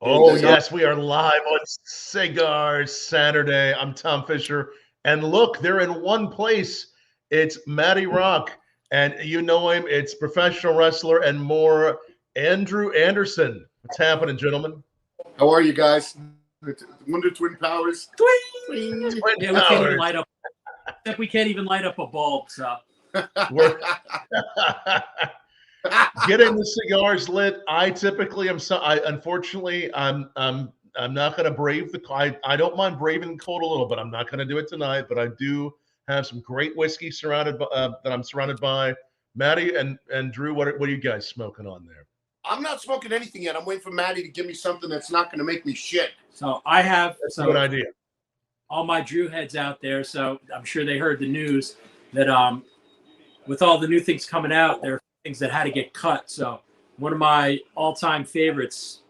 Oh, yes, we are live on Cigar Saturday. I'm Tom Fischer. And look, they're in one place. It's Matty Rock. And you know him. It's professional wrestler and more, Andrew Anderson. What's happening, gentlemen? How are you guys? Wonder Twin Powers. Twin Yeah, we can't even light up. We can't even light up a bulb. So We're getting the cigars lit. I typically am. Unfortunately, I'm not going to brave the. I don't mind braving the cold a little, but I'm not going to do it tonight. But I do have some great whiskey surrounded by, that I'm surrounded by. Matty and Drew, what are you guys smoking on there? I'm not smoking anything yet. I'm waiting for Matty to give me something that's not going to make me shit. So I have That's a good idea. All my Drew heads out there. So I'm sure they heard the news that with all the new things coming out, there are things that had to get cut. So one of my all-time favorites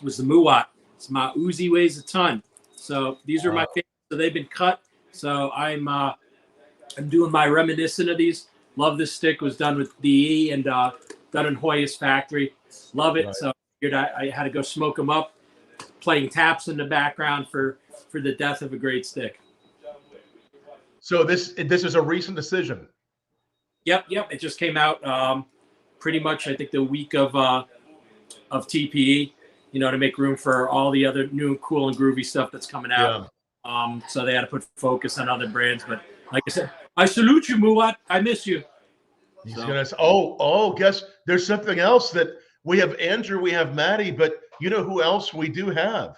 was the Muwat. It's my Uzi weighs a ton. So these are my favorites. So they've been cut. So I'm doing my reminiscent of these. Love this stick. It was done with DE and done in Hoya's factory. Love it. Right. So I figured I had to go smoke them up, playing taps in the background for the death of a great stick. So this is a recent decision. Yep. It just came out pretty much, I think, the week of TPE, to make room for all the other new cool and groovy stuff that's coming out. Yeah. So they had to put focus on other brands. But like I said, I salute you, Muwat. I miss you. He's gonna say, guess there's something else that we have Andrew, we have Matty, but you know who else we do have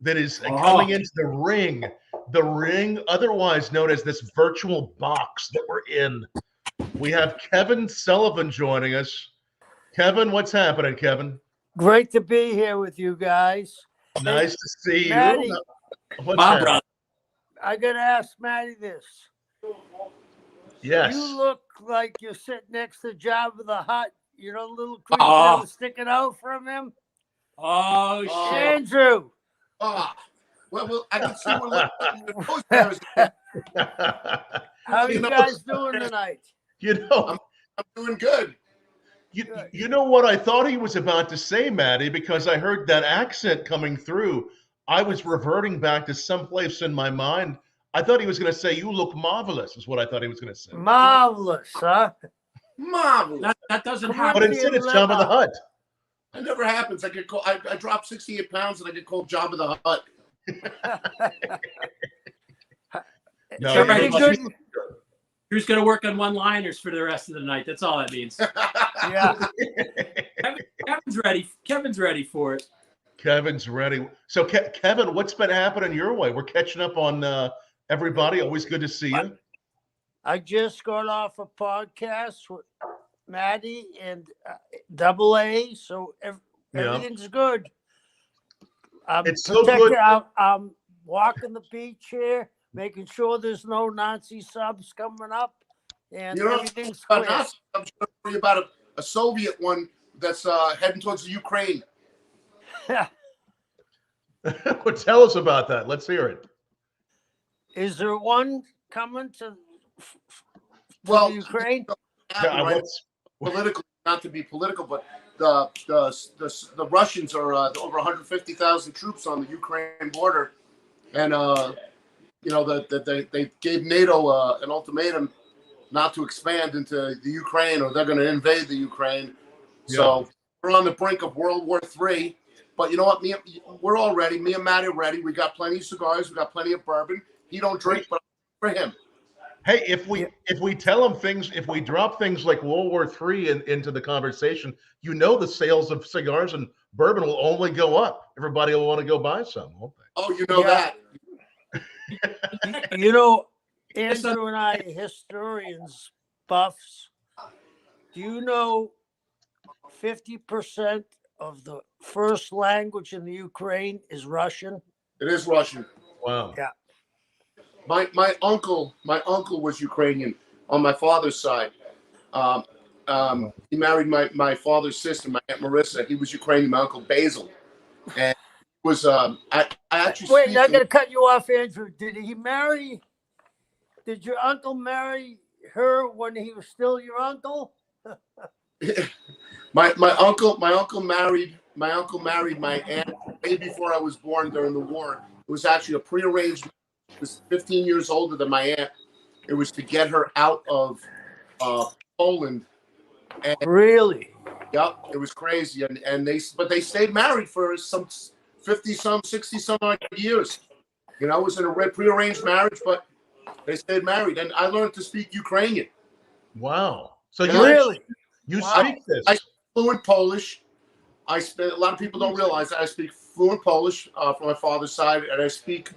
that is coming into the ring, otherwise known as this virtual box that we're in. We have Kevin Sullivan joining us. Kevin, what's happening, Kevin? Great to be here with you guys. Nice to see Matty, you. My brother. I gotta ask Matty this. Yes. You look like you're sitting next to Jabba the Hutt. You know, little creature that was sticking out from him. Oh, shit. Andrew. Well, I can see one. How are you guys doing tonight? I'm doing good. You know what I thought he was about to say, Matty, because I heard that accent coming through. I was reverting back to someplace in my mind. I thought he was going to say, "You look marvelous," is what I thought he was going to say. Marvelous, huh? Marvelous. That doesn't happen. But instead, it's Jabba the Hutt. That never happens. I dropped 68 pounds and I get called Jabba the Hutt. No, Who's going to work on one-liners for the rest of the night? That's all that means. Yeah. Kevin's ready for it. Kevin's ready. So, Kevin, what's been happening your way? We're catching up on everybody. Always good to see you. I just got off a podcast with Matty and Double A, so everything's good. It's so good. I'm walking the beach here, making sure there's no Nazi subs coming up, and everything's clear. I'm talking about a Soviet one that's heading towards the Ukraine. Well, tell us about that. Let's hear it. Is there one coming to Ukraine? Politically, not to be political, but the Russians are over 150,000 troops on the Ukraine border, and they gave NATO an ultimatum not to expand into the Ukraine, or they're going to invade the Ukraine. Yeah. So we're on the brink of World War III. But you know what? We're all ready. Me and Matty are ready. We got plenty of cigars. We got plenty of bourbon. He don't drink, but for him. Hey, if we tell him things, if we drop things like World War III into the conversation, the sales of cigars and bourbon will only go up. Everybody will want to go buy some, won't they? Oh, you know that. Andrew and I are historians, buffs. Do you know 50% of the first language in the Ukraine is Russian? It is Russian. Wow. Yeah. My uncle was Ukrainian on my father's side. He married my father's sister, my Aunt Marissa. He was Ukrainian. My uncle Basil, and was I actually. Wait, I'm gonna cut you off, Andrew. Did your uncle marry her when he was still your uncle? My uncle married my aunt way before I was born during the war. It was actually a prearranged. She was 15 years older than my aunt. It was to get her out of Poland. And, Really? yep, it was crazy. And they stayed married for some 50-some, 60-some odd years. You know, it was in a prearranged marriage, but they stayed married. And I learned to speak Ukrainian. Wow. So you Wow. speak this? I speak fluent Polish. A lot of people don't realize that I speak fluent Polish from my father's side, and I speak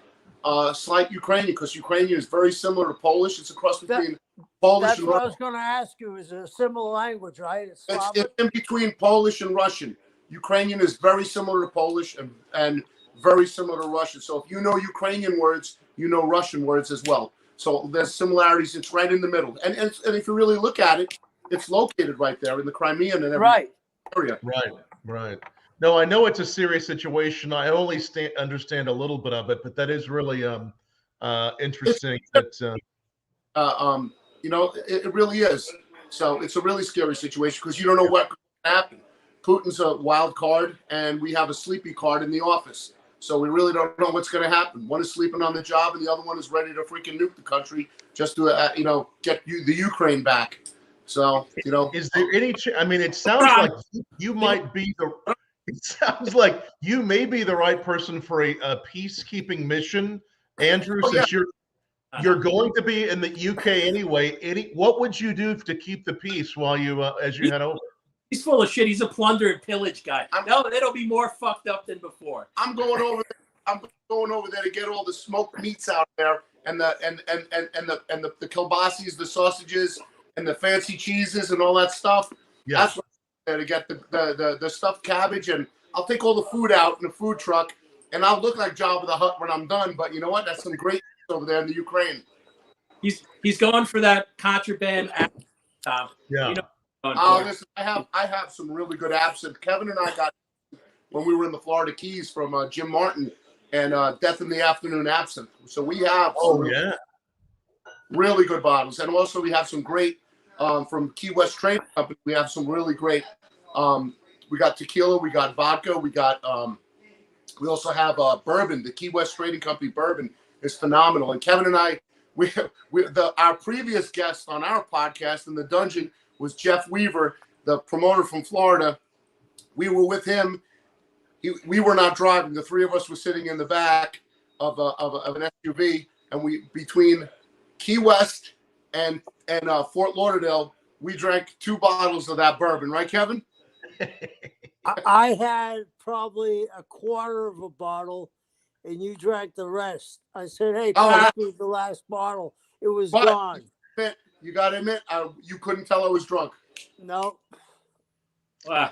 slight Ukrainian because Ukrainian is very similar to Polish. It's a cross between Polish That's and what I Russian. was going to ask you. Is a similar language, right? It's It's in between Polish and Russian. Ukrainian is very similar to Polish and very similar to Russian. So if you know Ukrainian words, you know Russian words as well. So there's similarities. It's right in the middle. And if you really look at it, it's located right there in the Crimean and every area. Right. No, I know it's a serious situation. I only understand a little bit of it, but that is really interesting. You know, it really is. So it's a really scary situation because you don't know what could happen. Putin's a wild card, and we have a sleepy card in the office. So we really don't know what's going to happen. One is sleeping on the job, and the other one is ready to freaking nuke the country just to, get the Ukraine back. So, is there any? I mean, it sounds like you might be the. It sounds like you may be the right person for a peacekeeping mission, Andrew. Since you're going to be in the UK anyway. What would you do to keep the peace while you as you head over? He's full of shit. He's a plunder and pillage guy. No, it'll be more fucked up than before. I'm going over there to get all the smoked meats out there and the kielbasis, the sausages, and the fancy cheeses and all that stuff. Yes. That's what I'm there to get the stuffed cabbage, and I'll take all the food out in the food truck, and I'll look like Jabba the Hutt when I'm done. But you know what? That's some great over there in the Ukraine. He's going for that contraband. Yeah. Listen, I have some really good absinthe. Kevin and I got when we were in the Florida Keys from Jim Martin and Death in the Afternoon absinthe. So we have really good bottles, and also we have some great from Key West Trading Company. We have some really great. We got tequila, we got vodka, we also have bourbon. The Key West Trading Company bourbon is phenomenal. And Kevin and I, our previous guest on our podcast in the dungeon was Jeff Weaver, the promoter from Florida. We were with him. We were not driving. The three of us were sitting in the back of an SUV, and between Key West and Fort Lauderdale, we drank 2 bottles of that bourbon. Right, Kevin? I had probably a quarter of a bottle, and you drank the rest. I said, "Hey, pass me the last bottle." It was gone. You got to admit, you couldn't tell I was drunk. No. Wow.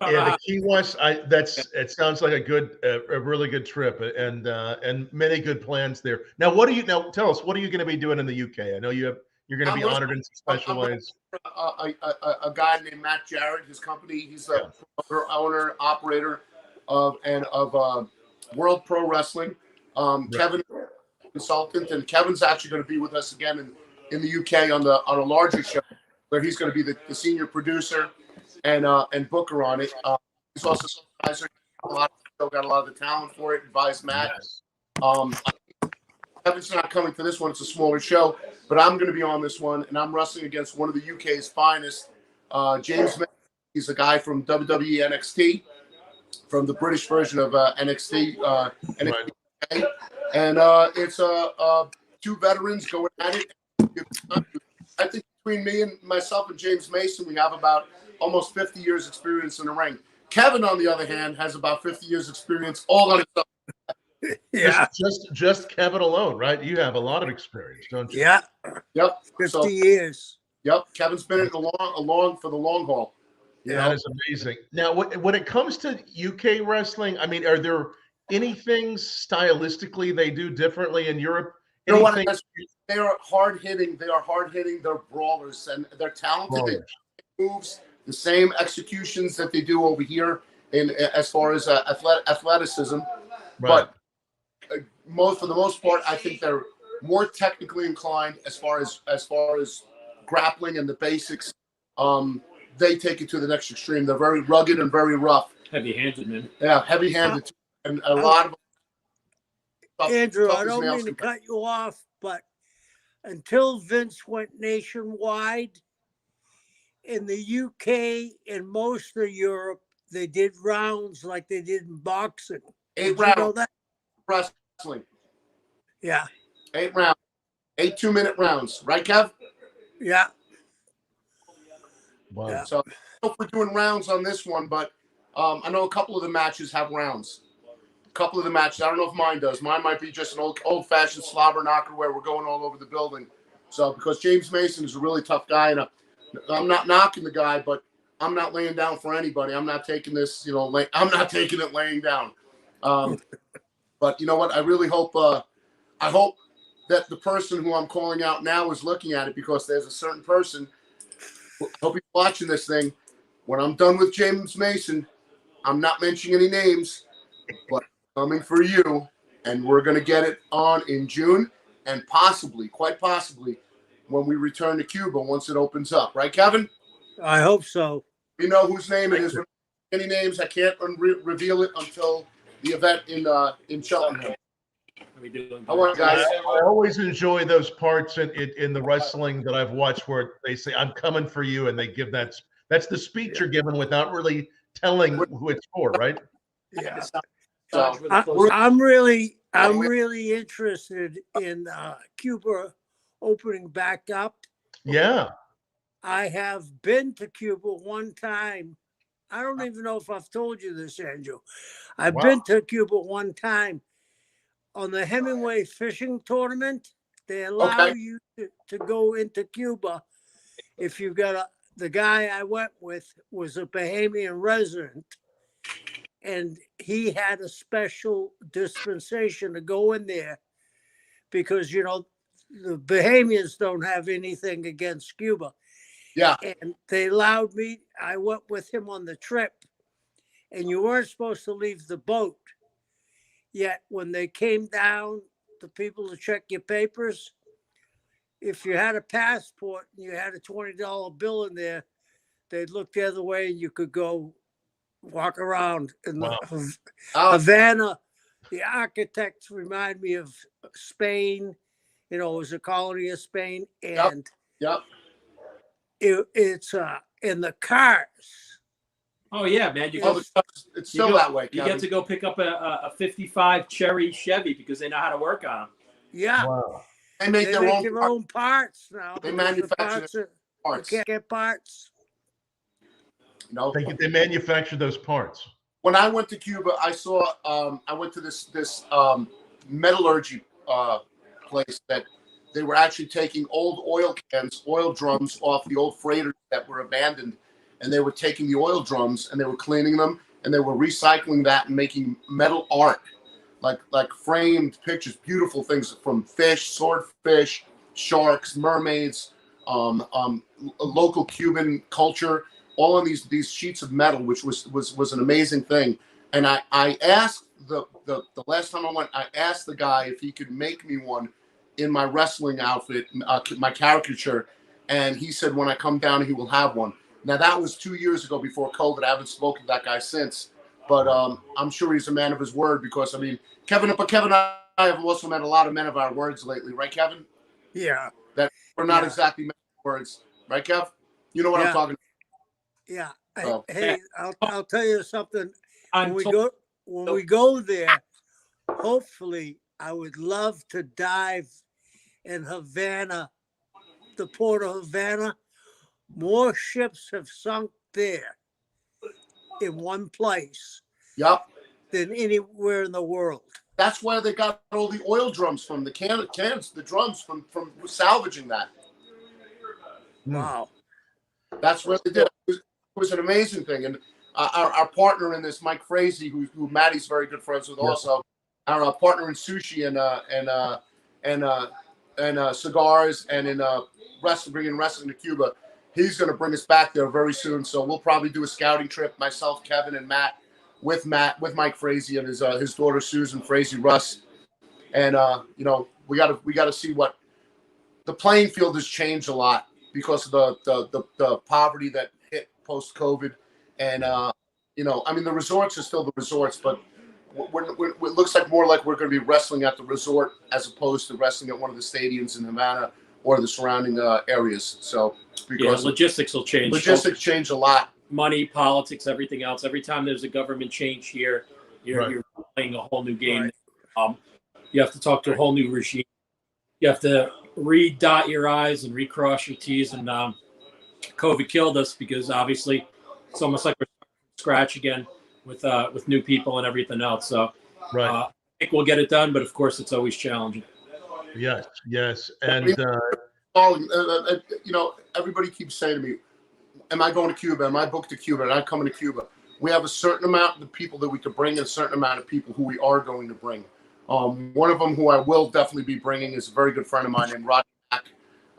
Yeah, the Key West. It sounds like a really good trip, and many good plans there. Now, tell us, what are you going to be doing in the UK? I know you're going to be honored in special ways. A guy named Matt Jarrett, his company. He's the owner, operator of World Pro Wrestling. Kevin, consultant, and Kevin's actually going to be with us again in the UK on a larger show where he's going to be the senior producer and booker on it. He's also got a lot of the talent for it. Advised Matt. Kevin's not coming for this one. It's a smaller show, but I'm going to be on this one, and I'm wrestling against one of the UK's finest, James Matty. He's a guy from WWE NXT, from the British version of NXT. NXT. And it's 2 veterans going at it. I think between myself and James Mason, we have about almost 50 years experience in the ring. Kevin, on the other hand, has about 50 years experience all on his own. Yeah. Just Kevin alone, right? You have a lot of experience, don't you? Yeah. Yep. 50 years. Yep. Kevin's been in along for the long haul. That is amazing. Now, when it comes to UK wrestling, I mean, are there any things stylistically they do differently in Europe? You know what? They are hard hitting. They're brawlers, and they're talented. They moves the same executions that they do over here as far as athleticism. Right. But for the most part, I think they're more technically inclined as far as grappling and the basics. They take it to the next extreme. They're very rugged and very rough. Heavy-handed, man. Yeah, heavy-handed. and a lot of Andrew, tough I as don't nails mean to can cut you off, but until Vince went nationwide in the UK and most of Europe, they did rounds like they did in boxing. Eight Did you know rounds that? wrestling. Yeah. 8 rounds. 8 2-minute rounds. Right, Kev? Yeah. Wow. Yeah. So I don't know if we're doing rounds on this one, but I know a couple of the matches have rounds. A couple of the matches. I don't know if mine does. Mine might be just an old-fashioned slobber knocker where we're going all over the building. So because James Mason is a really tough guy, and I'm not knocking the guy, but I'm not laying down for anybody. I'm not taking this, I'm not taking it laying down. But you know what? I really hope, I hope that the person who I'm calling out now is looking at it, because there's a certain person. I hope he's watching this thing. When I'm done with James Mason, I'm not mentioning any names, but coming for you, and we're going to get it on in June, and possibly, quite possibly, when we return to Cuba once it opens up. Right, Kevin? I hope so. You know whose name it is. Any names, I can't reveal it until the event in Cheltenham. I want guys. I always enjoy those parts in the wrestling that I've watched where they say, "I'm coming for you," and they give that's the speech you're given without really telling who it's for, right? Yeah. So, I'm really interested in Cuba opening back up. Yeah. I have been to Cuba one time. I don't even know if I've told you this, Andrew. I've been to Cuba one time on the Hemingway fishing tournament. They allow you to go into Cuba if you've got the guy I went with was a Bahamian resident, and he had a special dispensation to go in there because, the Bahamians don't have anything against Cuba. yeah. And they allowed me, I went with him on the trip, and you weren't supposed to leave the boat. Yet when they came down, the people to check your papers, if you had a passport and you had a $20 bill in there, they'd look the other way and you could go walk around. In Havana, the architects remind me of Spain. It was a colony of Spain. And Yep. It's in the cars. Oh yeah, man! It's still that way. You get to go pick up a '55 Cherry Chevy because they know how to work on them. Yeah, wow. They make their own parts now. They manufacture parts. You can't get parts. They manufacture those parts. When I went to Cuba, I saw. I went to this metallurgy place that they were actually taking old oil cans, oil drums off the old freighters that were abandoned, and they were taking the oil drums and they were cleaning them and they were recycling that and making metal art, like framed pictures, beautiful things from fish, swordfish, sharks, mermaids, local Cuban culture, all on these sheets of metal, which was an amazing thing. And I asked the last time I went, I asked the guy if he could make me one in my wrestling outfit, my caricature, and he said when I come down he will have one. Now that was 2 years ago before COVID. I haven't spoken to that guy since, but I'm sure he's a man of his word, because Kevin and I have also met a lot of men of our words lately, right, Kevin? Yeah. That we're not exactly men of words, right, Kev? You know what I'm talking about. Yeah. So. Hey, I'll tell you something. When we go there, hopefully, I would love to dive in Havana, the port of Havana. More ships have sunk there in one place than anywhere in the world. That's where they got all the oil drums from, the cans, the drums from salvaging that. Wow. That's what they did. It was an amazing thing. And our partner in this, Mike Frazee, who Matty's very good friends with, also our partner in sushi and cigars and in bringing wrestling to Cuba. He's going to bring us back there very soon. So we'll probably do a scouting trip, myself, Kevin, and Matt, with Mike Frazee and his daughter Susan Frazee Russ. And we got to see what the playing field has changed a lot because of the poverty that hit post COVID. And the resorts are still the resorts, but it looks like more like we're going to be wrestling at the resort as opposed to wrestling at one of the stadiums in Havana or the surrounding areas. So because logistics will change. Logistics change a lot. Money, politics, everything else. Every time there's a government change here, you're playing a whole new game. Right. You have to talk to a whole new regime. You have to re-dot your I's and recross your T's. And COVID killed us because obviously it's almost like we're starting from scratch again with new people and everything else. So I think we'll get it done, but of course it's always challenging. Yes. And everybody keeps saying to me, am I going to Cuba? Am I booked to Cuba? Am I coming to Cuba? We have a certain amount of people that we could bring and a certain amount of people who we are going to bring. One of them who I will definitely be bringing is a very good friend of mine named Rodney Mack,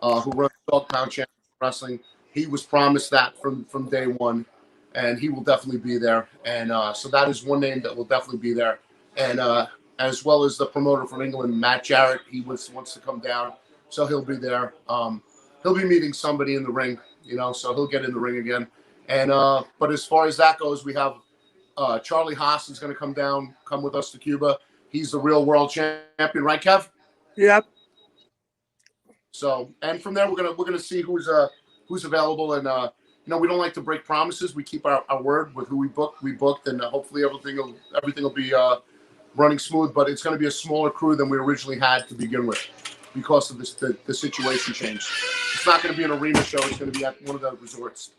who runs Dog Pound Championship Wrestling. He was promised that from day one, and he will definitely be there. And so that is one name that will definitely be there. And as well as the promoter from England, Matt Jarrett, he wants to come down, so he'll be there. He'll be meeting somebody in the ring, so he'll get in the ring again. And but as far as that goes, we have Charlie Haas is going to come with us to Cuba. He's the real world champion, right, Kev? Yep. So, and from there, we're gonna see who's available, and we don't like to break promises. We keep our word with who we booked, and hopefully everything will be running smooth. But it's going to be a smaller crew than we originally had to begin with, because of the situation change. It's not going to be an arena show. It's going to be at one of the resorts.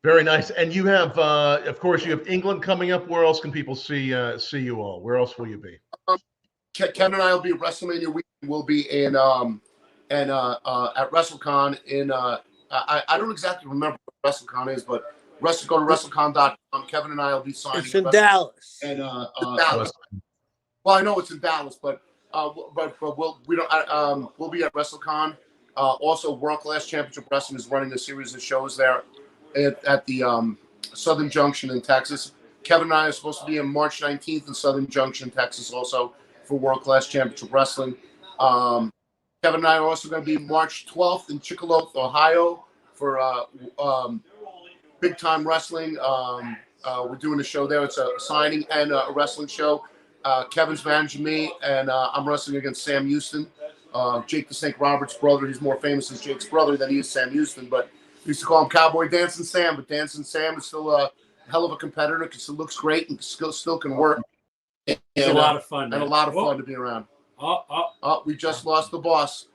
Very nice. And you have, of course, you have England coming up. Where else can people see you all? Where else will you be? Kevin and I will be at WrestleMania week. We'll be in at WrestleCon in I don't exactly remember what WrestleCon is, but go to WrestleCon.com. Kevin and I will be signing. It's in Dallas. And Dallas. Well, I know it's in Dallas, but we'll be at WrestleCon. Also, World Class Championship Wrestling is running a series of shows there at the Southern Junction in Texas. Kevin and I are supposed to be on March 19th in Southern Junction, Texas, also for World Class Championship Wrestling. Kevin and I are also going to be March 12th in Chicoloath, Ohio for Big Time Wrestling. We're doing a show there. It's a signing and a wrestling show. Kevin's managing me, and I'm wrestling against Sam Houston, Jake the Snake Roberts' brother. He's more famous as Jake's brother than he is Sam Houston, but we used to call him Cowboy Dancing Sam. But Dancing Sam is still a hell of a competitor because he looks great and still can work. It's a lot of fun, and a lot of fun to be around. We just lost the boss.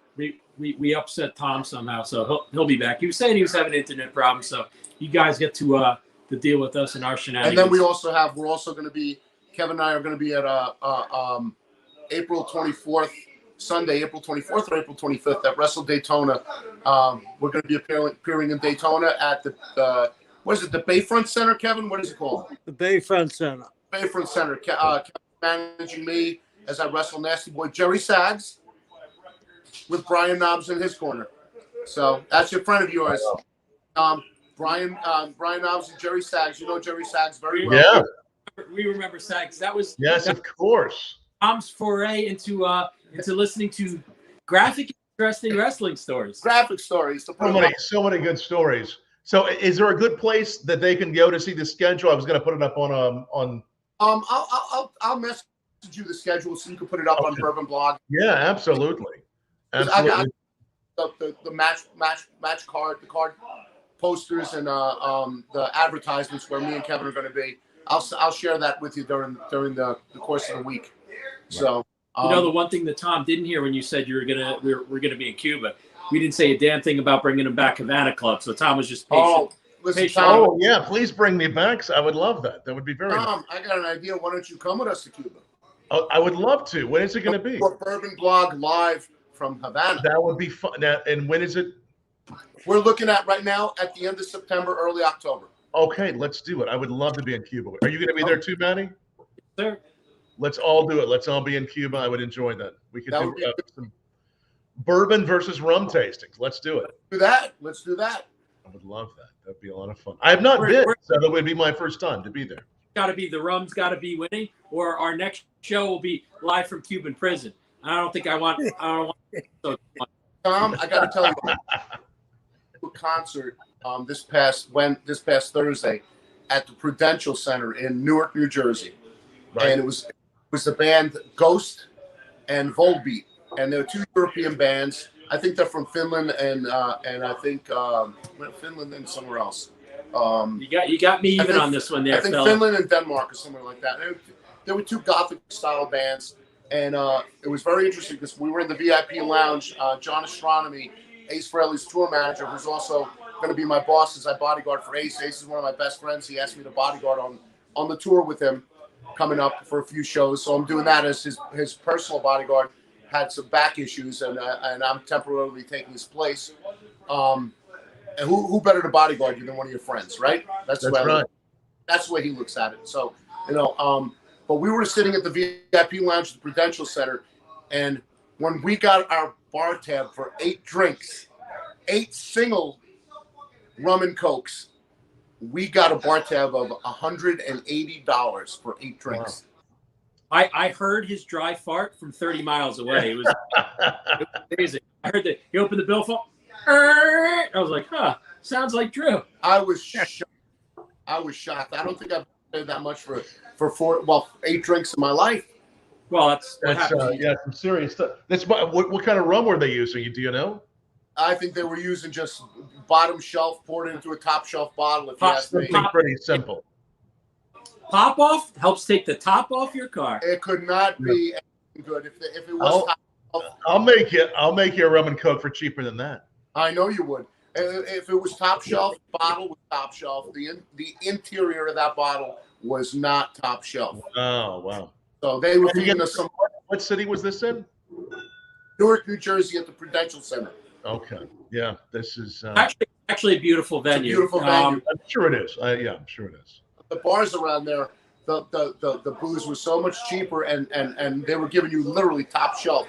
We upset Tom somehow, so he'll be back. He was saying he was having internet problems, so you guys get to deal with us and our shenanigans. And then we're also going to be, Kevin and I are going to be at April 24th, Sunday, April 24th or April 25th at Wrestle Daytona. We're going to be appearing in Daytona at the what is it, the Bayfront Center, Kevin? What is it called? The Bayfront Center. Bayfront Center. Kevin managing me as I wrestle Nasty Boy Jerry Sags with Brian Knobs in his corner. So that's your friend of yours. Brian Knobs and Jerry Sags. You know Jerry Sags very well. Yeah. We remember Sags. That was of course. Tom's foray into listening to graphic, interesting wrestling stories. Graphic stories. So many good stories. So, is there a good place that they can go to see the schedule? I was going to put it up on. I'll message you the schedule so you can put it up on Bourbon Blog. Yeah, absolutely. I got the match card, the card posters, and the advertisements where me and Kevin are going to be. I'll share that with you during the course of the week. So the one thing that Tom didn't hear when you said we're gonna be in Cuba, we didn't say a damn thing about bringing him back Havana Club. So Tom was just patient. Listen, Tom, yeah, please bring me back. I would love that. That would be very Tom, nice. I got an idea. Why don't you come with us to Cuba? Oh, I would love to. When is it going to be? Bourbon Blog live from Havana. That would be fun. Now, and when is it? We're looking at right now at the end of September, early October. Okay, let's do it. I would love to be in Cuba. Are you going to be there too, Matty? Sir. Let's all do it. Let's all be in Cuba. I would enjoy that. We could do some bourbon versus rum tastings. Let's do it. Let's do that. I would love that. That'd be a lot of fun. I have not been, so that would be my first time to be there. Got to be the rum's got to be winning, or our next show will be live from Cuban prison. I don't want. So Tom, I got to tell you, a concert this past Thursday at the Prudential Center in Newark, New Jersey. Right. And it was the band Ghost and Volbeat, and there were two European bands. I think they're from Finland and I think Finland and somewhere else. You got me even on this one there, I think fella. Finland and Denmark or somewhere like that. There were two Gothic style bands, and it was very interesting because we were in the VIP lounge. John Astronomy, Ace Frehley's tour manager, who's also going to be my boss as I bodyguard for Ace. Ace is one of my best friends. He asked me to bodyguard on the tour with him coming up for a few shows. So I'm doing that as his personal bodyguard. Had some back issues, and I'm temporarily taking his place. And who better to bodyguard you than one of your friends, right? That's right. That's the way he looks at it. So, but we were sitting at the VIP lounge at the Prudential Center, and when we got our bar tab for 8 drinks, 8 single rum and cokes, we got a bar tab of $180 for 8 drinks. Wow. I heard his dry fart from 30 miles away. It was amazing. I heard that he opened the bill for. I was like, huh, sounds like Drew. I was shocked. I don't think I've paid that much for 8 drinks in my life. Well, that's some serious stuff. That's what kind of rum were they using? Do you know? I think they were using just bottom shelf, poured into a top shelf bottle. If you ask me, pretty simple. Pop off helps take the top off your car. It could not be anything good if it was. I'll make you a rum and coke for cheaper than that. I know you would. If it was top shelf, the bottle was top shelf. The interior of that bottle was not top shelf. Oh wow! So they were feeding us some. What city was this in? Newark, New Jersey, at the Prudential Center. Okay. Yeah, this is actually a beautiful venue. It's a beautiful venue. I'm sure it is. I'm sure it is. The bars around there, the booze was so much cheaper, and they were giving you literally top shelf,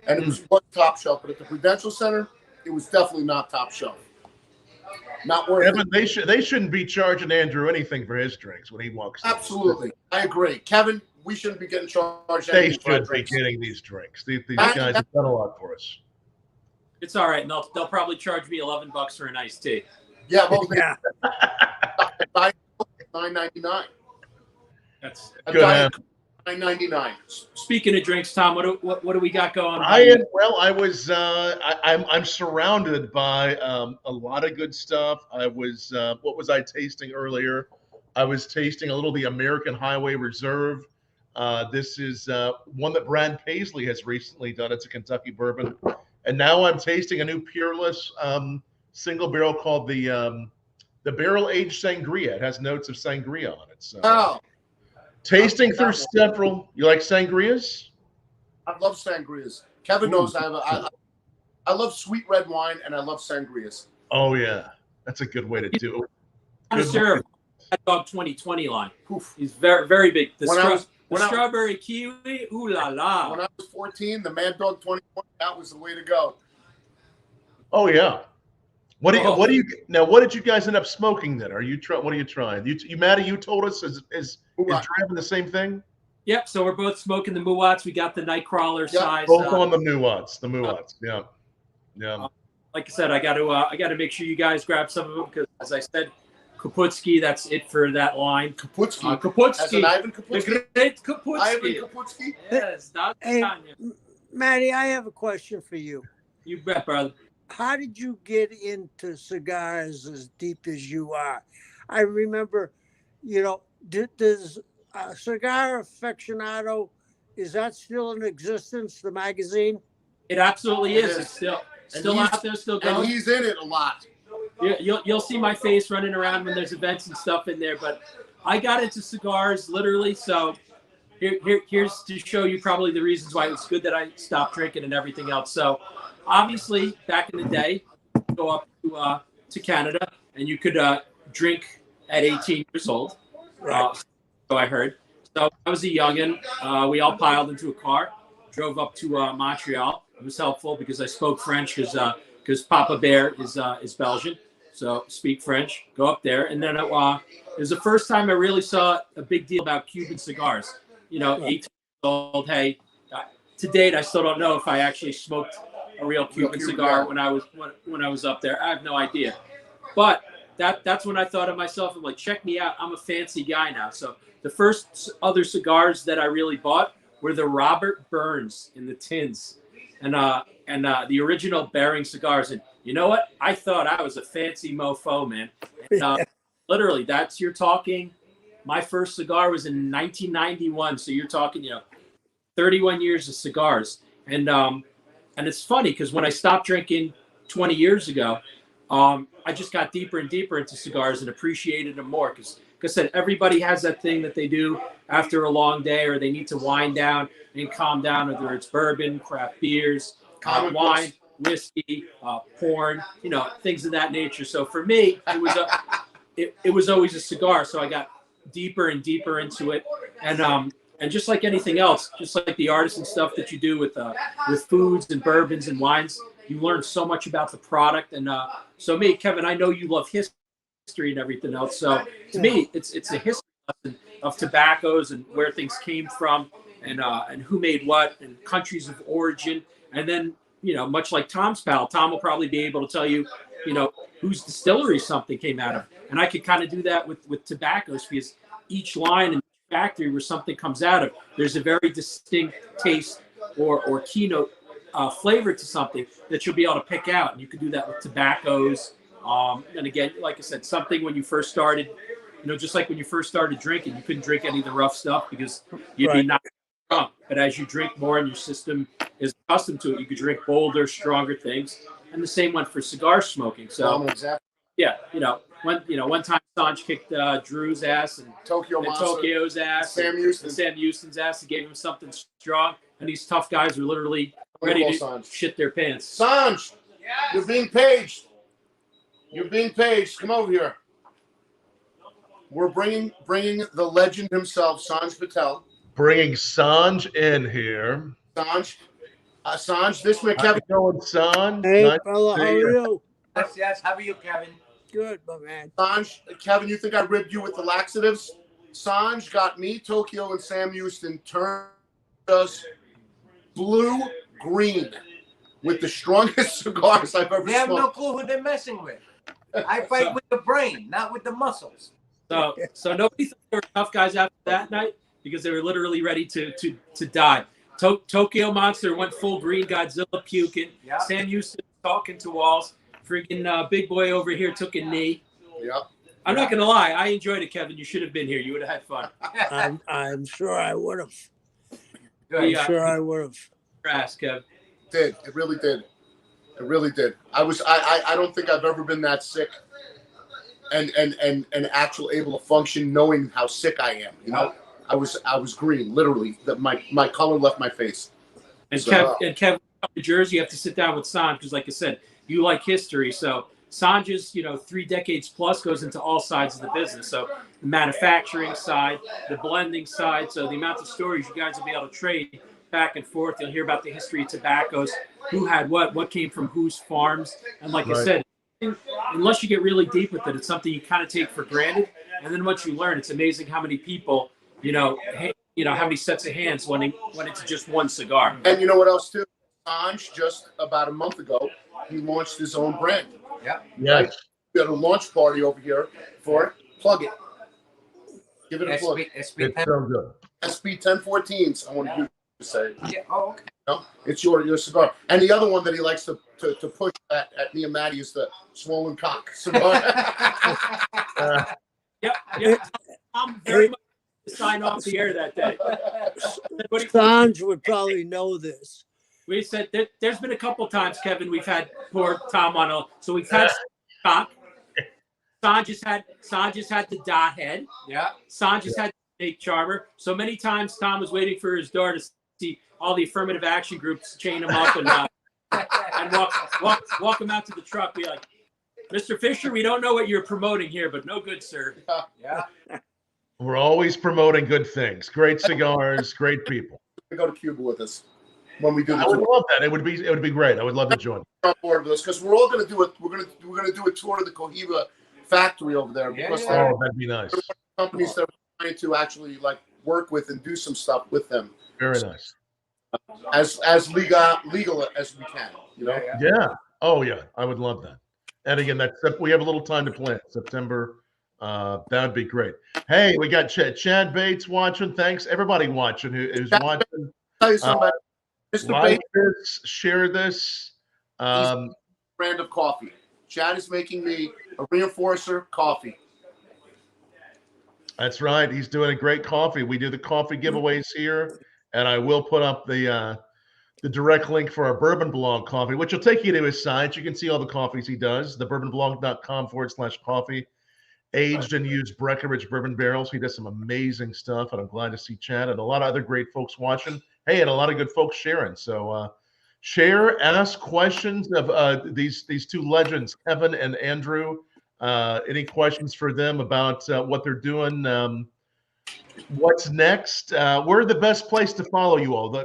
and it was top shelf. But at the Prudential Center, it was definitely not top shelf. Not worth Kevin, it. They shouldn't be charging Andrew anything for his drinks when he walks. Absolutely, I agree, Kevin. We shouldn't be getting charged. They should be getting these drinks. These guys have done a lot for us. It's all right, and they'll probably charge me $11 for an iced tea. Yeah, well, yeah. $9.99. That's good. $9.99. Speaking of drinks, Tom, what do we got going? I'm surrounded by a lot of good stuff. What was I tasting earlier? I was tasting a little of the American Highway Reserve. This is one that Brad Paisley has recently done. It's a Kentucky bourbon, and now I'm tasting a new Peerless single barrel called the Barrel Age Sangria. It has notes of sangria on it. So, tasting through several. You like sangrias? I love sangrias. Kevin knows I love sweet red wine and I love sangrias. Oh yeah, that's a good way to do it. Sure. Dog 2020 line. Oof. He's very, very big. The strawberry kiwi, ooh la la. When I was 14, the Mad Dog 2020, that was the way to go. Oh yeah. What did you guys end up smoking then? What are you trying? You Matty, you told us is driving the same thing? Yep. So we're both smoking the Muwats. We got the Nightcrawler size. Both on the Muwats. Yeah. Like I said, I got to make sure you guys grab some of them because, as I said, Kaputski, that's it for that line. Kaputski. As in Ivan Kaputski. The great Kaputski. Ivan Kaputski. Yes. Hey, Matty, I have a question for you. You bet, brother. How did you get into cigars as deep as you are? I remember, does Cigar Aficionado, is that still in existence, the magazine? It absolutely is. It's still out there, still going. And he's in it a lot. You'll see my face running around when there's events and stuff in there. But I got into cigars literally. So here's to show you probably the reasons why it's good that I stopped drinking and everything else. So obviously back in the day, go up to Canada and you could drink at 18 years old. Right. So I heard. So I was a youngin'. We all piled into a car, drove up to Montreal. It was helpful because I spoke French because Papa Bear is Belgian. So speak French, go up there. And then it was the first time I really saw a big deal about Cuban cigars. 18 years old. Hey, to date, I still don't know if I actually smoked a real Cuban cigar when I was up there. I have no idea. But that's when I thought of myself. I'm like, check me out. I'm a fancy guy now. So the first other cigars that I really bought were the Robert Burns in the tins, and the original Bearing cigars. And you know what? I thought I was a fancy mofo, man. And, literally, you're talking. My first cigar was in 1991, so you're talking, 31 years of cigars. And it's funny because when I stopped drinking 20 years ago, I just got deeper and deeper into cigars and appreciated them more. Because, like I said, everybody has that thing that they do after a long day, or they need to wind down and calm down, whether it's bourbon, craft beers, wine, whiskey, porn, things of that nature. So for me, it was always a cigar. So I got deeper and deeper into it, and just like anything else, just like the artisan stuff that you do with foods and bourbons and wines, you learn so much about the product. And so me, Kevin, I know you love history and everything else. So to me, it's a history lesson of tobaccos and where things came from, and who made what, and countries of origin. And then, much like Tom's pal, Tom will probably be able to tell you, whose distillery something came out of. And I could kind of do that with tobaccos, because each line and factory where something comes out of, there's a very distinct taste or keynote flavor to something that you'll be able to pick out. And you can do that with tobaccos. And again, like I said, something when you first started, just like when you first started drinking, you couldn't drink any of the rough stuff because you'd be not drunk. But as you drink more and your system is accustomed to it, you could drink bolder, stronger things. And the same went for cigar smoking. So yeah, one time Sanj kicked Drew's ass and Tokyo's ass, and Sam Houston's ass, and gave him something strong. And these tough guys were literally ready to shit their pants. Sanj, you're being paged. You're being paged. Come over here. We're bringing the legend himself, Sanj Patel. Bringing Sanj in here. Sanj, this way, Kevin. How you doing, Sanj? Hey, Nice fella, how are you? Yes. How are you, Kevin? Good, my man. Sanj, Kevin, you think I ribbed you with the laxatives? Sanj got me, Tokyo, and Sam Houston turned us blue-green with the strongest cigars I've ever smoked. They have no clue who they're messing with. I fight with the brain, not with the muscles. So nobody thought they were tough guys after that night, because they were literally ready to die. Tokyo Monster went full green, Godzilla puking. Yeah. Sam Houston talking to walls. Freaking big boy over here took a knee. Yep. I'm not gonna lie, I enjoyed it, Kevin. You should have been here. You would have had fun. I'm sure I would have. Good. I'm sure I would have. Ass, Kev. It really did. It really did. I don't think I've ever been that sick and actually able to function knowing how sick I am. I was green, literally. My color left my face. And Kev, New Jersey, you have to sit down with Sanj, because like I said, you like history. So Sanj's, 3 decades plus goes into all sides of the business. So the manufacturing side, the blending side. So the amount of stories you guys will be able to trade back and forth. You'll hear about the history of tobaccos, who had what came from whose farms. And like I said, unless you get really deep with it, it's something you kind of take for granted. And then once you learn, it's amazing how many people, how many sets of hands when it's just one cigar. And you know what else too? Sanj, just about a month ago, he launched his own brand. Yeah. Yes. We had a launch party over here for it. Plug it. Give it a plug. It's so good. SB 1014s. I want you to say. Yeah. Oh, okay. It's your cigar. And the other one that he likes to push at me and Matty is the swollen cock cigar. Yep. I'm very much to sign off the air that day. Sanj would probably know this. We said there's been a couple times, Kevin, we've had poor Tom on so we've had cock. Sanj has had the dot head. Yeah. Sanj has had the snake charmer. So many times Tom was waiting for his door to see all the affirmative action groups chain him up and walk him out to the truck. Be like, Mr. Fischer, we don't know what you're promoting here, but no good, sir. Yeah. We're always promoting good things. Great cigars, great people. Go to Cuba with us when we do. I would love that. It would be great. I would love to join. On board with us because we're all going to do it. We're going to do a tour of the Cohiba factory over there because Oh, that'd be nice. Companies that we're trying to actually work with and do some stuff with them. Very nice. As legal as we can. Yeah. Oh yeah. I would love that. And again, we have a little time to plan. September, that would be great. Hey, we got Chad Bates watching. Thanks everybody watching who's watching. Tell you something, Mr. Like Bates, this, share this. Brand of coffee. Chad is making me a reinforcer coffee. That's right. He's doing a great coffee. We do the coffee giveaways here, and I will put up the direct link for our Bourbon Blog coffee, which will take you to his site. You can see all the coffees he does, thebourbonblog.com/coffee. Aged and used Breckenridge bourbon barrels. He does some amazing stuff, and I'm glad to see Chad and a lot of other great folks watching. Hey, and a lot of good folks sharing. So share, ask questions of these two legends, Kevin and Andrew. Any questions for them about what they're doing? What's next? Where's the best place to follow you all?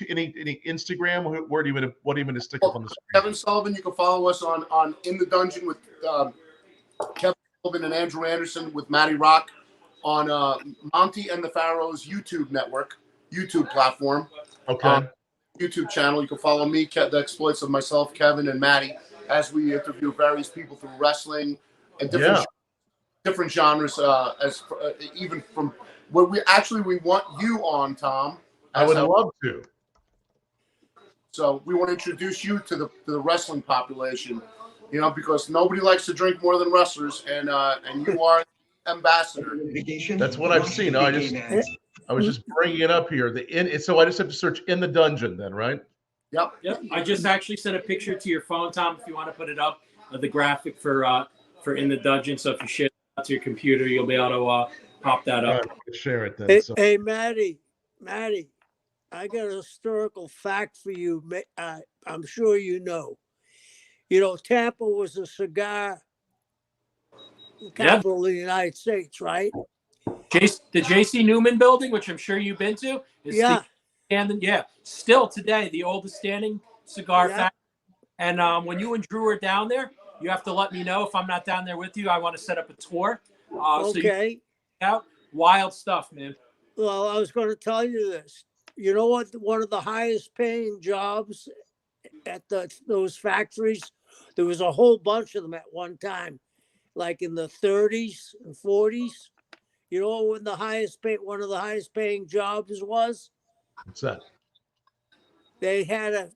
Any Instagram? What do you want to stick up on the screen? Kevin Sullivan, you can follow us on In the Dungeon with Kevin Sullivan and Andrew Anderson with Matty Rock on Monty and the Pharaohs YouTube network, YouTube platform. Okay. YouTube channel. You can follow me, the exploits of myself, Kevin, and Matty, as we interview various people through wrestling and different genres. Even from where we want you on, Tom. I would love to. So we want to introduce you to the wrestling population, because nobody likes to drink more than wrestlers, and you are ambassador. That's what I've seen. I was just bringing it up here. So I just have to search In the Dungeon then, right? Yep. I just actually sent a picture to your phone, Tom, if you want to put it up, of the graphic for In the Dungeon. So if you share it to your computer, you'll be able to pop that up. Right, share it then. Hey, Matty, I got a historical fact for you. I'm sure you know. Tampa was a cigar capital of the United States, right? The J.C. Newman building, which I'm sure you've been to, is still today the oldest standing cigar factory. And when you and Drew are down there, you have to let me know. If I'm not down there with you, I want to set up a tour. So you out wild stuff, man. Well, I was going to tell you this. You know what? One of the highest paying jobs at those factories, there was a whole bunch of them at one time, like in the 30s and 40s. You know when one of the highest paying jobs was? What's that? They had a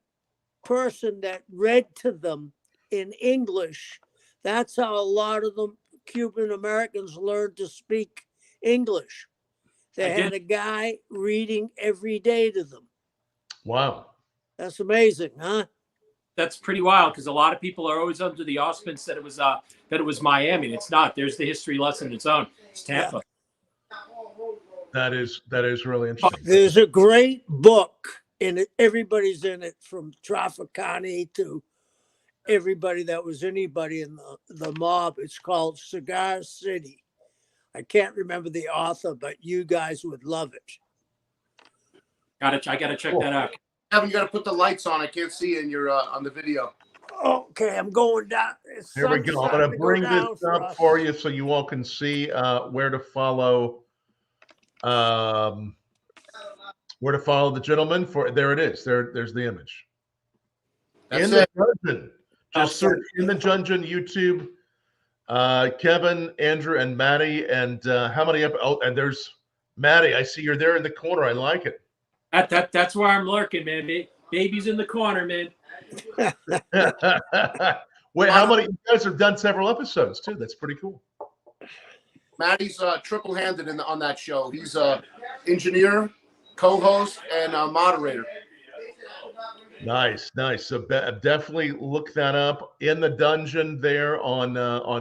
person that read to them in English. That's how a lot of them Cuban Americans learned to speak English. They had a guy reading every day to them. Wow. That's amazing, huh? That's pretty wild, because a lot of people are always under the auspice that it was Miami. It's not. There's the history lesson its own. It's Tampa. Yeah. That is really interesting. There's a great book, and everybody's in it, from Trafficani to everybody that was anybody in the mob. It's called Cigar City. I can't remember the author, but you guys would love it. I gotta check that out. Kevin, you got to put the lights on. I can't see you in your on the video. Okay, I'm going down. Here we go. I'm going to bring this up for you so you all can see where to follow. Where to follow the gentleman for? There it is. There's the image. That's In the Dungeon. Just search In the Dungeon YouTube. Kevin, Andrew, and Matty, and how many? And there's Matty. I see you're there in the corner. I like it. That's where I'm lurking, man. Baby's in the corner, man. Wait, how many? You guys have done several episodes too. That's pretty cool. Matty's triple-handed on that show. He's a engineer, co-host, and moderator. Nice. So definitely look that up. In the Dungeon there on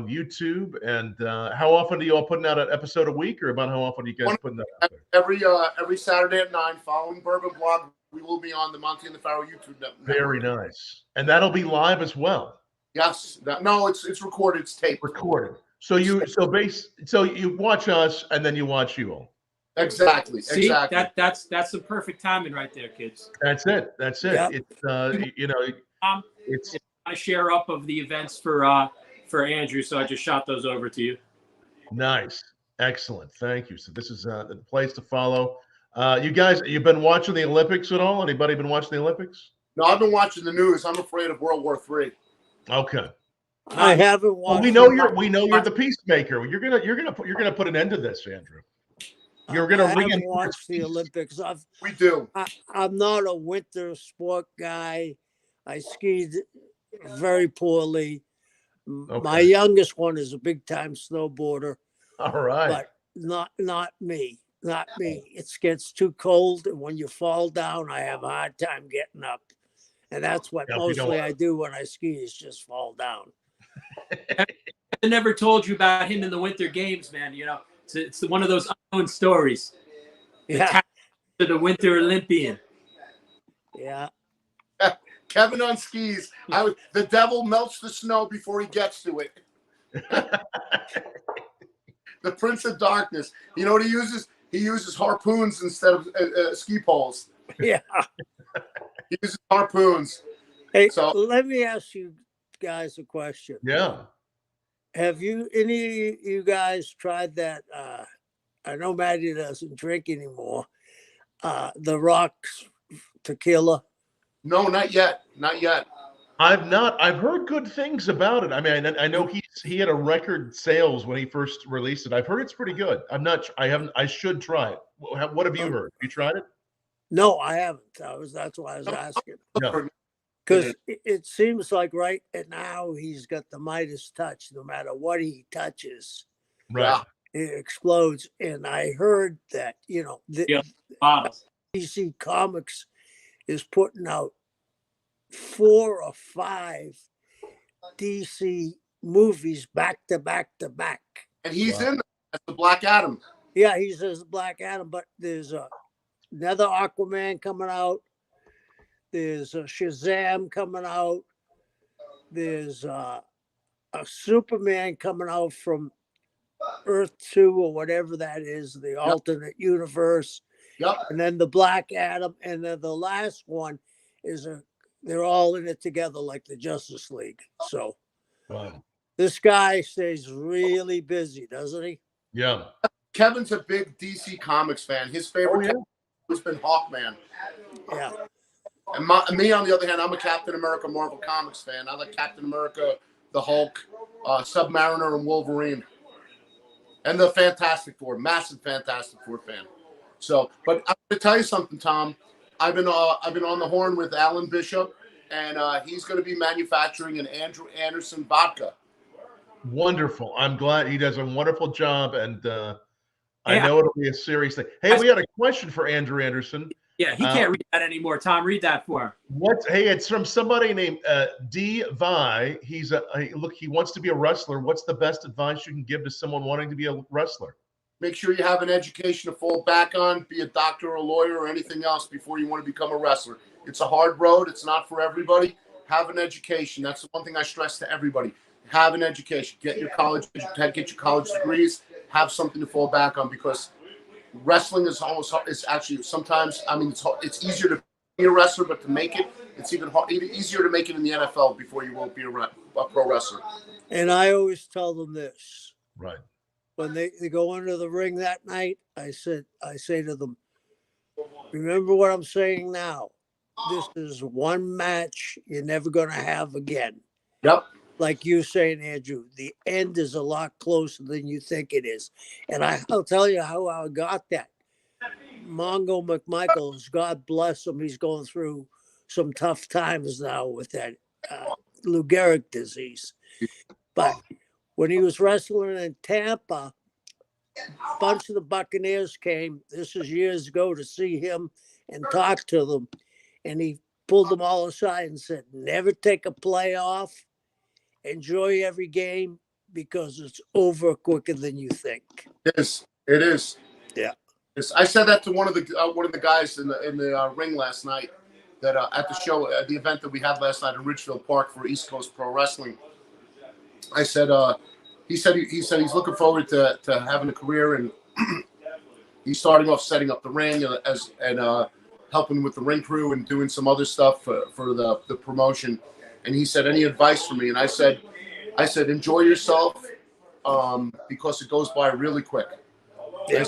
YouTube. And how often do you all putting out an episode a week, or about how often do you guys putting that out there? Every Saturday at 9, following Bourbon Blog, we will be on the Monty and the Pharaoh YouTube network. Very nice. And that'll be live as well. Yes. No, it's recorded. It's taped. Recorded. So you watch us and then you watch you all. Exactly. See, exactly. That's the perfect timing right there, kids. That's it. Yep. It's I share up of the events for Andrew, so I just shot those over to you. Nice. Excellent. Thank you. So this is the place to follow. You guys, you've been watching the Olympics at all? Anybody been watching the Olympics? No, I've been watching the news. I'm afraid of World War III. Okay. I haven't watched. Well, we know you're the peacemaker. You're gonna put an end to this, Andrew. You're gonna I haven't watched the Olympics. We do. I'm not a winter sport guy. I skied very poorly. Okay. My youngest one is a big time snowboarder. All right. But not me. Not me. It gets too cold, and when you fall down, I have a hard time getting up. And that's what mostly I do when I ski is just fall down. I never told you about him in the Winter Games, man. You know, it's one of those unknown stories. Yeah. To the Winter Olympian. Yeah. Kevin on skis. The devil melts the snow before he gets to it. The Prince of Darkness. You know what he uses? He uses harpoons instead of ski poles. Yeah. He uses harpoons. Hey, so let me ask you guys a question. Yeah. Have any of you guys tried that? I know Matty doesn't drink anymore. The Rock's tequila. No, not yet. Not yet. I've not. I've heard good things about it. I mean, I know he had a record sales when he first released it. I've heard it's pretty good. I'm not. I haven't. I should try it. What have you heard? Have you tried it? No, I haven't. That's why I was asking. Because it seems like right now he's got the Midas touch. No matter what he touches, right, it explodes. And I heard that DC Comics is putting out 4 or 5 DC movies back to back to back. And he's in as the Black Adam. Yeah, he's as Black Adam, but there's another Aquaman coming out. There's a Shazam coming out. There's a Superman coming out from Earth 2 or whatever that is, the alternate universe. Yep. And then the Black Adam. And then the last one is they're all in it together like the Justice League. So this guy stays really busy, doesn't he? Yeah. Kevin's a big DC Comics fan. His favorite has been Hawkman. Yeah. And me, on the other hand, I'm a Captain America Marvel Comics fan. I like Captain America, the Hulk, Submariner, and Wolverine. And the Fantastic Four, massive Fantastic Four fan. So, but I'm going to tell you something, Tom. I've been on the horn with Alan Bishop, and he's going to be manufacturing an Andrew Anderson vodka. Wonderful. I'm glad he does a wonderful job, and I know it'll be a serious thing. Hey, we had a question for Andrew Anderson. Yeah, he can't read that anymore. Tom, read that for him. Hey, it's from somebody named D. Vi. He wants to be a wrestler. What's the best advice you can give to someone wanting to be a wrestler? Make sure you have an education to fall back on, be a doctor or a lawyer or anything else before you want to become a wrestler. It's a hard road. It's not for everybody. Have an education. That's the one thing I stress to everybody. Have an education. Get your college degrees. Have something to fall back on, because wrestling is actually sometimes, I mean, it's easier to be a wrestler, but to make it, it's even easier to make it in the NFL before you won't be a pro wrestler. And I always tell them this. Right. When they go into the ring that night, I say to them, remember what I'm saying now. This is one match you're never going to have again. Yep. Like you saying, Andrew, the end is a lot closer than you think it is. And I'll tell you how I got that. Mongo McMichaels, God bless him, he's going through some tough times now with that Lou Gehrig disease. But when he was wrestling in Tampa, a bunch of the Buccaneers came, this is years ago, to see him and talk to them. And he pulled them all aside and said, never take a play off. Enjoy every game, because it's over quicker than you think. It is. Yeah. I said that to one of the guys in the ring last night, that at the show, at the event that we had last night in Ridgefield Park for East Coast Pro Wrestling. I said, he said he's looking forward to having a career, and he's starting off setting up the ring and helping with the ring crew and doing some other stuff for the promotion. And he said, any advice for me? And I said, enjoy yourself, because it goes by really quick. Yeah.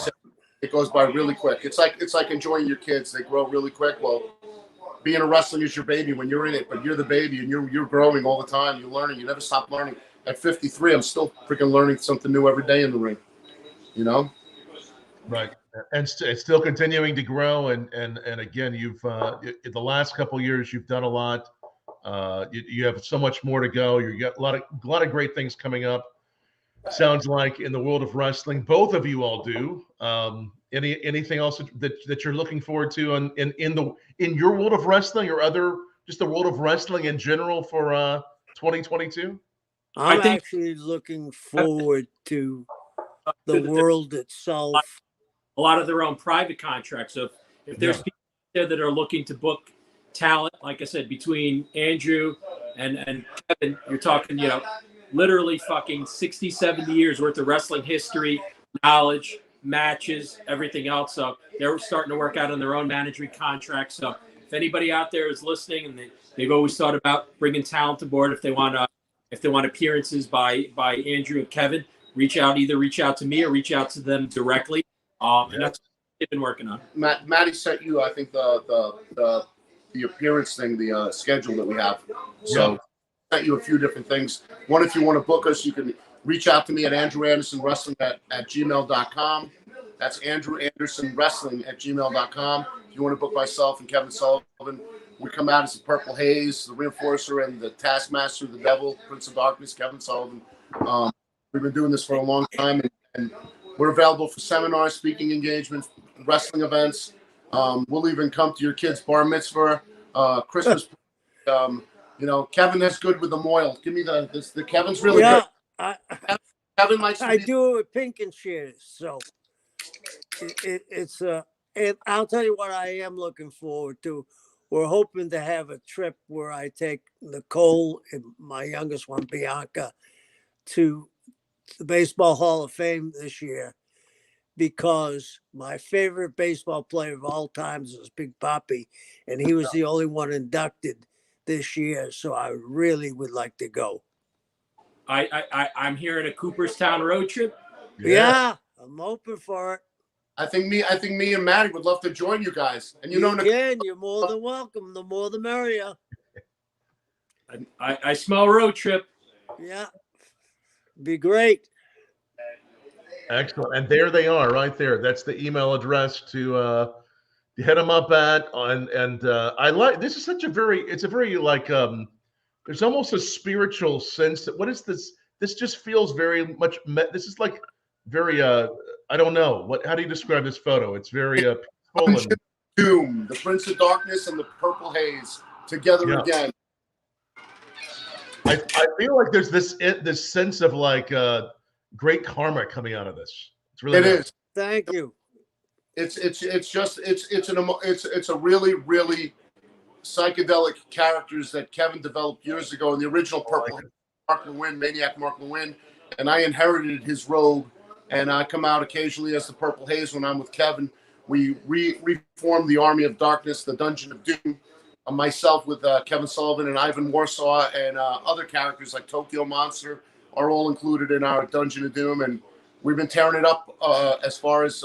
It goes by really quick. It's like enjoying your kids. They grow really quick. Well, being a wrestling is your baby when you're in it, but you're the baby and you're growing all the time. You're learning. You never stop learning. At 53, I'm still freaking learning something new every day in the ring. You know. Right, and it's still continuing to grow, and again, you've in the last couple of years, you've done a lot. You have so much more to go. You got a lot of great things coming up. Sounds like in the world of wrestling, both of you all do. Anything else that you're looking forward to in your world of wrestling, or just the world of wrestling in general for 2022? I'm actually looking forward to the world itself. A lot of their own private contracts. So if there's people there that are looking to book talent, like I said, between Andrew and Kevin, you're talking, literally fucking 60, 70 years worth of wrestling history, knowledge, matches, everything else. So they're starting to work out on their own management contracts. So if anybody out there is listening and they've always thought about bringing talent aboard, if they want appearances by Andrew and Kevin, reach out to me or reach out to them directly. And that's what they've been working on. Matty sent you, I think, the appearance thing, the schedule that we have. So sent you a few different things. One, if you want to book us, you can reach out to me at andrewandersonwrestling at gmail.com. That's andrewandersonwrestling@gmail.com. If you want to book myself and Kevin Sullivan, we come out as the Purple Haze, the Reinforcer, and the Taskmaster, the Devil, Prince of Darkness, Kevin Sullivan. We've been doing this for a long time, and we're available for seminars, speaking engagements, wrestling events. We'll even come to your kid's bar mitzvah, Christmas. Kevin is good with the moil. Give me the Kevin's really good. Kevin likes. I do it with pink and shears, so it's I'll tell you what I am looking forward to. We're hoping to have a trip where I take Nicole and my youngest one, Bianca, to the Baseball Hall of Fame this year, because my favorite baseball player of all times is Big Papi, and he was the only one inducted this year. So I really would like to go. I'm hearing a Cooperstown road trip. Yeah, I'm open for it. I think me and Matty would love to join you guys. And you're more than welcome. The more the merrier. I smell road trip. Yeah, be great. Excellent. And there they are, right there. That's the email address to hit them up at. And I like, this is such a very like, there's almost a spiritual sense that, what is this? This just feels very much, this is like very, I don't know. How do you describe this photo? It's very peaceful. Doom, the Prince of Darkness and the Purple Haze together again. I feel like there's this sense of like great karma coming out of this. It's really nice. Thank you. It's a really, really psychedelic characters that Kevin developed years ago in the original Purple Haze, Maniac Mark Lewin, and I inherited his robe, and I come out occasionally as the Purple Haze when I'm with Kevin. We reformed the Army of Darkness, the Dungeon of Doom. Myself with Kevin Sullivan and Ivan Warsaw and other characters like Tokyo Monster are all included in our Dungeon of Doom, and we've been tearing it up as far as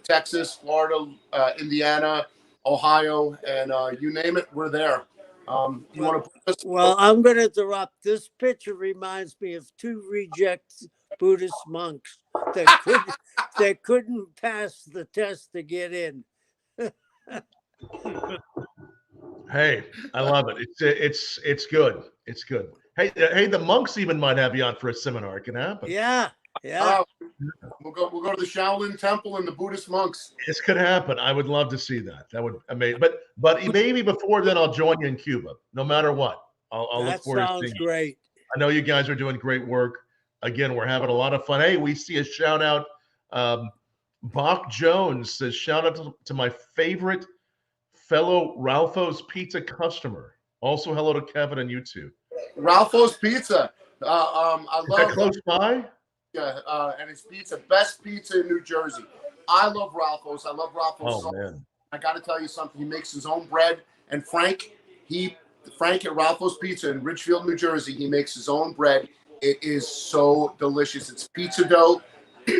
Texas, Florida, Indiana, Ohio, and you name it, we're there. You want to put this? Well, I'm going to interrupt. This picture reminds me of two reject Buddhist monks that couldn't pass the test to get in. Hey, I love it. It's good. It's good. Hey, the monks even might have you on for a seminar. It can happen. Yeah. We'll go to the Shaolin Temple and the Buddhist monks. This could happen. I would love to see that. That would amazing. But maybe before then, I'll join you in Cuba. No matter what, I'll look forward to seeing you. That sounds great. I know you guys are doing great work. Again, we're having a lot of fun. Hey, we see a shout out. Bach Jones says, shout out to my favorite fellow Ralpho's Pizza customer. Also, hello to Kevin and you too. Ralpho's Pizza. I Is love that close by? Yeah, and it's pizza, best pizza in New Jersey. I love Ralpho's. I love Ralpho's. Oh, man. I got to tell you something. He makes his own bread. And Frank at Ralpho's Pizza in Ridgefield, New Jersey, he makes his own bread. It is so delicious. It's pizza dough,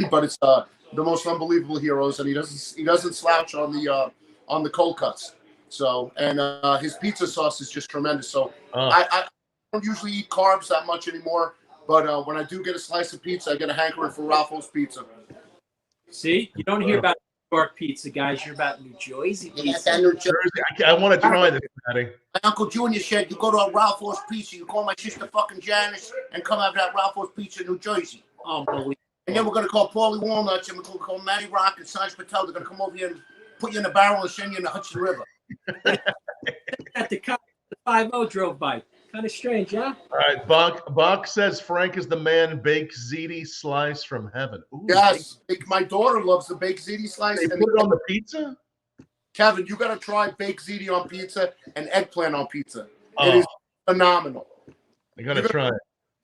but it's the most unbelievable heroes, and he doesn't slouch on the cold cuts. So, and his pizza sauce is just tremendous. So I don't usually eat carbs that much anymore, but when I do get a slice of pizza, I get a hankering for Ralpho's pizza. See, you don't hear about New York pizza, guys. You're about New Jersey pizza. New Jersey. I want to try this, Matty. My Uncle Junior said, you go to a Ralpho's Pizza, you call my sister fucking Janice, and come have that Ralpho's Pizza in New Jersey. Unbelievable. And then we're going to call Paulie Walnuts, and we're going to call Matty Rock and Sanj Patel. They're going to come over here and put you in a barrel and send you in the Hudson River. At the 5-0 drove by. Kind of strange, yeah? All right, Buck says Frank is the man. Baked ziti slice from heaven. Ooh, Yes, my daughter loves the baked ziti slice. They and put it on the pizza? Kevin, you got to try baked ziti on pizza and eggplant on pizza. It is phenomenal. I got to try it.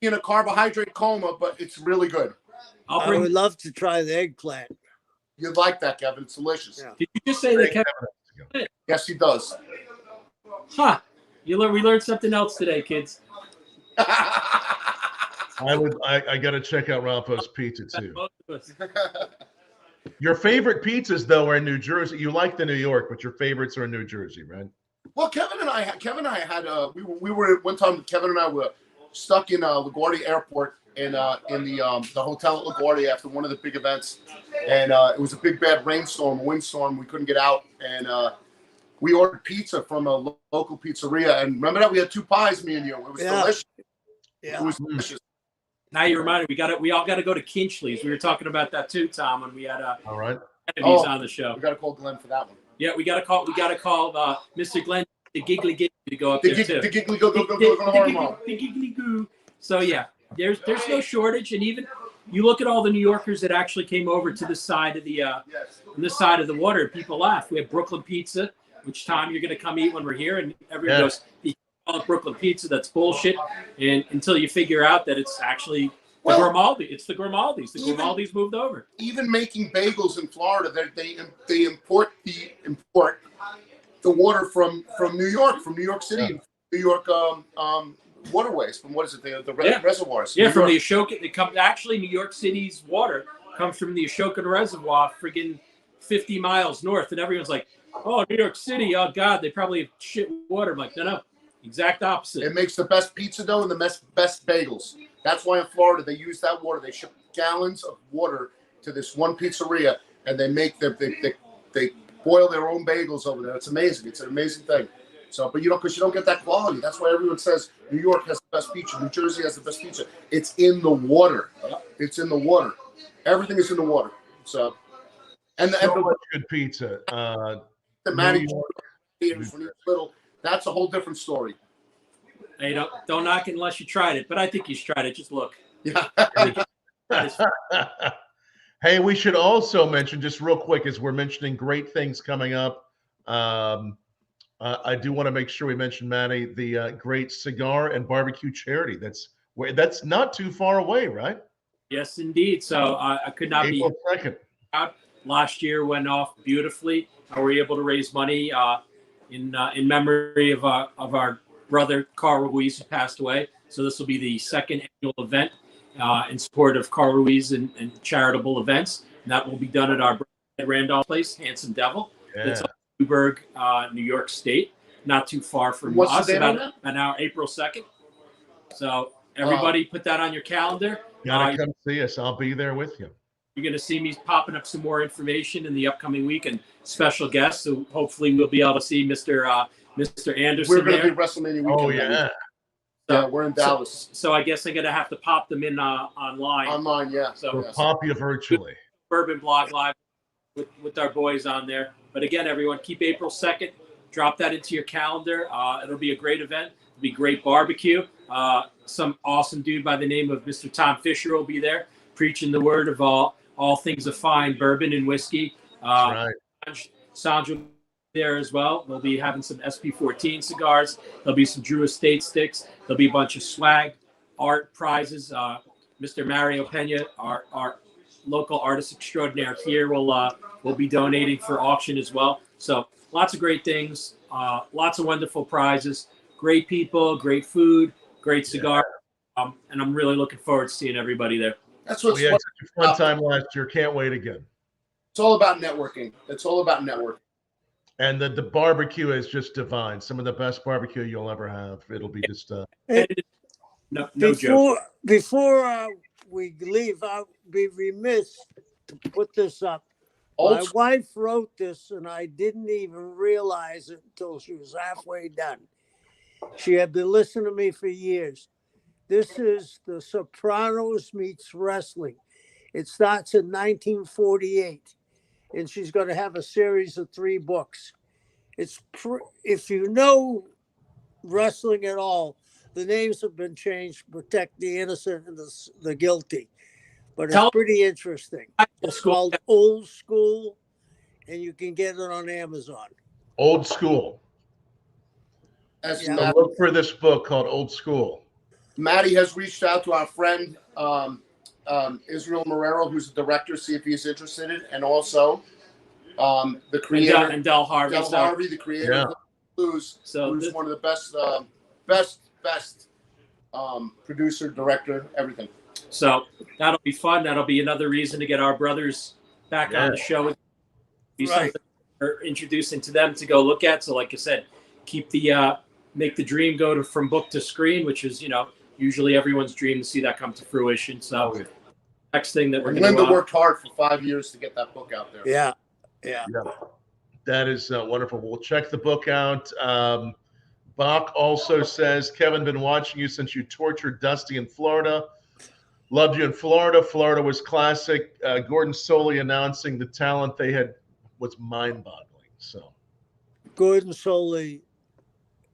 In a carbohydrate coma, but it's really good. I would love to try the eggplant. You'd like that, Kevin. It's delicious. Yeah. Did you just say that, Kevin? Yes, he does. Huh. We learned something else today, kids. I got to check out Ralpho's Pizza too. Both of us. Your favorite pizzas though are in New Jersey. You like the New York, but your favorites are in New Jersey, right? Well, Kevin and I had we were one time. Kevin and I were stuck in LaGuardia Airport in the hotel at LaGuardia after one of the big events, and it was a big bad windstorm. We couldn't get out, and we ordered pizza from a local pizzeria. And remember that we had 2 pies, me and you. It was delicious. Yeah. It was delicious. Now you reminded me. We all got to go to Kinchley's. We were talking about that too, Tom, when we had all right. Kennedy's on the show. We got to call Glenn for that one. Yeah, we got to call Mr. Glenn, the giggly gig, to go up there too. The giggly go. The giggly goo. So yeah, there's no shortage, and even you look at all the New Yorkers that actually came over to this side of the this side of the water. People laugh. We have Brooklyn pizza, which Tom you're going to come eat when we're here, and everyone goes, "You call it Brooklyn pizza? That's bullshit." And until you figure out that it's actually the Grimaldi, it's the Grimaldis. The Grimaldis moved over. Even making bagels in Florida, they import the water from New York, from New York City, New York waterways, from what is it, the reservoirs. Yeah, from the Ashoka. It comes actually New York City's water comes from the Ashoka Reservoir, friggin' 50 miles north, and everyone's like, "Oh, New York City, oh God, they probably have shit water." I'm like, no, exact opposite. It makes the best pizza dough and the best bagels. That's why in Florida they use that water. They ship gallons of water to this one pizzeria, and they make they boil their own bagels over there. It's amazing. It's an amazing thing. So, but because you don't get that quality. That's why everyone says New York has the best pizza. New Jersey has the best pizza. It's in the water. It's in the water. Everything is in the water. So, and much good pizza. The Matty when he was little. That's a whole different story. Hey, don't knock it unless you tried it. But I think he's tried it. Just look. Yeah. Hey, we should also mention, just real quick, as we're mentioning great things coming up, I do want to make sure we mention, Matty, the great cigar and barbecue charity. That's not too far away, right? Yes, indeed. So I could not April 2nd. Out. Last year went off beautifully. We were able to raise money in memory of our brother Carl Ruiz, who passed away. So this will be the second annual event in support of Carl Ruiz and charitable events. And that will be done at our Randolph place, Handsome Devil. Yeah. It's in Newburgh, New York State, not too far from us, about an hour, April 2nd. So everybody put that on your calendar. Gotta come see us. I'll be there with you. You're going to see me popping up some more information in the upcoming week and special guests. So hopefully we'll be able to see Mr. Anderson. We're going to be WrestleMania weekend. Oh, yeah. Yeah, we're in Dallas. So I guess I'm going to have to pop them in online. Online, yeah. So we'll pop you virtually. Bourbon Blog Live with our boys on there. But again, everyone, keep April 2nd. Drop that into your calendar. It'll be a great event. It'll be great barbecue. Some awesome dude by the name of Mr. Tom Fischer will be there preaching the word of all things of fine bourbon and whiskey. That's right. Sandra will be there as well. We'll be having some SP14 cigars. There'll be some Drew Estate sticks. There'll be a bunch of swag, art prizes. Mr. Mario Pena, our local artist extraordinaire here, will be donating for auction as well. So lots of great things, lots of wonderful prizes, great people, great food, great cigar. And I'm really looking forward to seeing everybody there. That's what's we had such a fun time last year. Can't wait again. It's all about networking. It's all about networking. And the barbecue is just divine. Some of the best barbecue you'll ever have. It'll be just No joke. Before we leave, I'll be remiss to put this up. My wife wrote this, and I didn't even realize it until she was halfway done. She had been listening to me for years. This is The Sopranos meets wrestling. It starts in 1948, and she's going to have a series of 3 books. If you know wrestling at all, the names have been changed to protect the innocent and the guilty. But it's pretty interesting. It's called Old School, and you can get it on Amazon. Old School. So look for this book called Old School. Matty has reached out to our friend Israel Marrero, who's the director, see if he's interested in it, and also the creator and Del Harvey. The creator of Blues, who's one of the best producer, director, everything. So that'll be fun. That'll be another reason to get our brothers back on the show. Right. We're introducing to them to go look at. So, like I said, keep the make the dream go from book to screen, which is usually everyone's dream to see that come to fruition. So, next thing that we're going to Linda worked hard for 5 years to get that book out there. Yeah. That is wonderful. We'll check the book out. Bach also says, Kevin, been watching you since you tortured Dusty in Florida. Loved you in Florida. Florida was classic. Gordon Soley announcing the talent they had was mind-boggling. So, Gordon Soley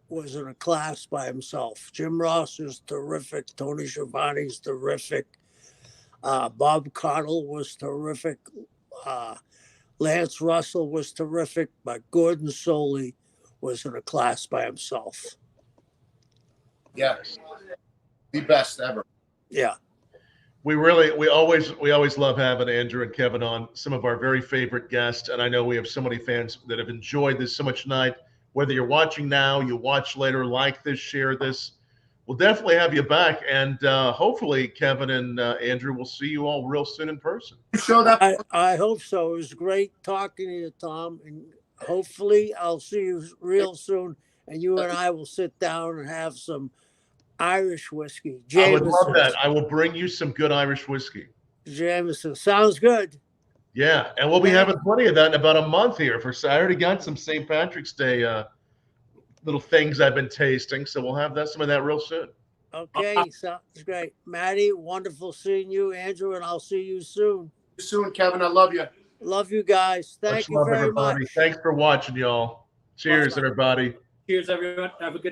was in a class by himself. Jim Ross is terrific. Tony Schiavone's terrific. Bob Cottle was terrific. Lance Russell was terrific, but Gordon Soley was in a class by himself. Yes, the best ever. Yeah. We always love having Andrew and Kevin on, some of our very favorite guests. And I know we have so many fans that have enjoyed this so much tonight. Whether you're watching now, you watch later, like this, share this. We'll definitely have you back. And hopefully, Kevin and Andrew, will see you all real soon in person. I hope so. It was great talking to you, Tom. And hopefully I'll see you real soon. And you and I will sit down and have some Irish whiskey. Jameson. I would love that. I will bring you some good Irish whiskey. Jameson. Sounds good. Yeah. And we'll be having plenty of that in about a month here. I already got some St. Patrick's Day little things I've been tasting. So we'll have some of that real soon. Okay. Sounds great. Matty, wonderful seeing you. Andrew, and I'll see you soon. Soon, Kevin. I love you. Love you guys. Thank you very much. Thanks for watching, y'all. Cheers, everybody. Cheers, everyone. Have a good night.